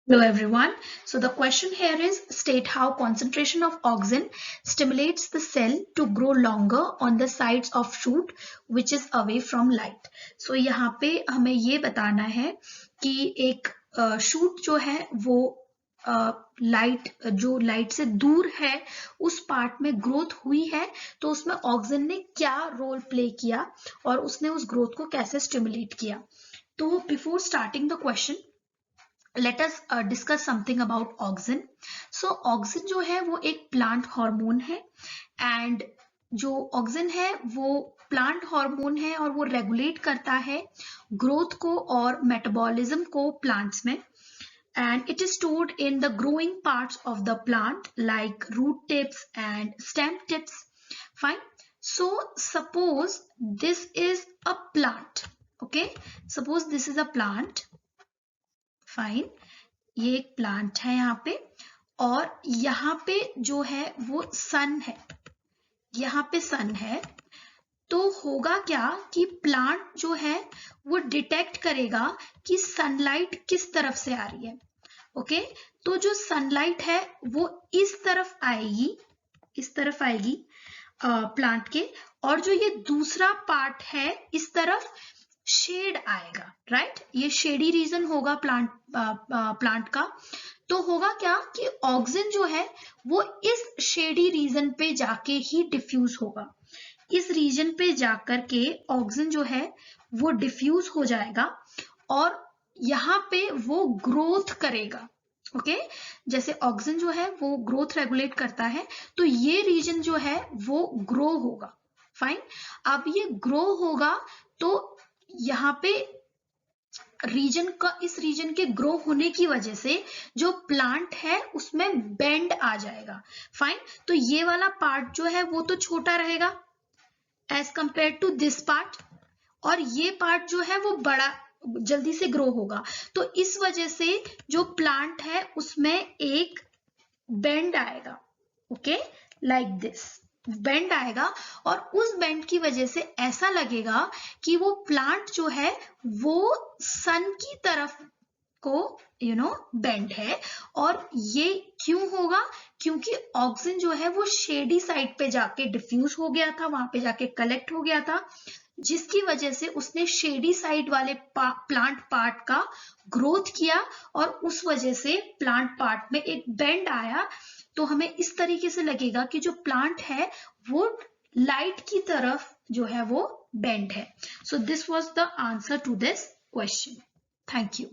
Hello everyone. So the question here is state how concentration of auxin stimulates the cell to grow longer on the sides of shoot which is away from light. So यहाँ पे हमें ये बताना है कि एक shoot जो है वो लाइट से दूर है उस पार्ट में ग्रोथ हुई है तो उसमें ऑक्सिन ने क्या रोल प्ले किया और उसने उस ग्रोथ को कैसे स्टिमुलेट किया. तो before starting the question let us discuss something about auxin. So auxin जो है वो एक प्लांट हार्मोन है एंड जो ऑक्सिन है वो प्लांट हार्मोन है और वो रेगुलेट करता है ग्रोथ को और मेटाबॉलिज्म को प्लांट्स में. And it is stored in the growing parts of the plant like root tips and stem tips. Fine. So suppose this is a plant. Okay. Suppose this is a plant. Fine, ये एक plant है यहाँ पे और यहाँ पे जो है वो सन है, यहाँ पे सन है. तो होगा क्या कि प्लांट जो है वो डिटेक्ट करेगा कि सनलाइट किस तरफ से आ रही है. ओके, तो जो सनलाइट है वो इस तरफ आएगी प्लांट के, और जो ये दूसरा पार्ट है इस तरफ शेड आएगा. राइट, ये शेडी रीजन होगा प्लांट का. तो होगा क्या कि ऑक्सिन जो है वो इस शेडी रीजन पे जाके ही डिफ्यूज होगा. इस रीजन पे जाकर के ऑक्सिन जो है वो डिफ्यूज हो जाएगा और यहाँ पे वो ग्रोथ करेगा. ओके, जैसे ऑक्सिन जो है वो ग्रोथ रेगुलेट करता है तो ये रीजन जो है वो ग्रो होगा. फाइन, अब ये ग्रो होगा तो यहाँ पे इस रीजन के ग्रो होने की वजह से जो प्लांट है उसमें बेंड आ जाएगा. फाइन, तो ये वाला पार्ट जो है वो तो छोटा रहेगा as compare to this part, और ये पार्ट जो है वो बड़ा जल्दी से ग्रो होगा. तो इस वजह से जो प्लांट है उसमें एक बेंड आएगा. ओके, लाइक दिस बेंड आएगा और उस बेंड की वजह से ऐसा लगेगा कि वो प्लांट जो है वो सन की तरफ को बेंड है. और ये क्यों होगा? क्योंकि ऑक्सिन जो है वो शेडी साइड पे जाके डिफ्यूज हो गया था, वहां पे जाके कलेक्ट हो गया था, जिसकी वजह से उसने शेडी साइड वाले प्लांट पार्ट का ग्रोथ किया और उस वजह से प्लांट पार्ट में एक बेंड आया. तो हमें इस तरीके से लगेगा कि जो प्लांट है वो लाइट की तरफ जो है वो बेंड है. So this was the answer to this question. Thank you.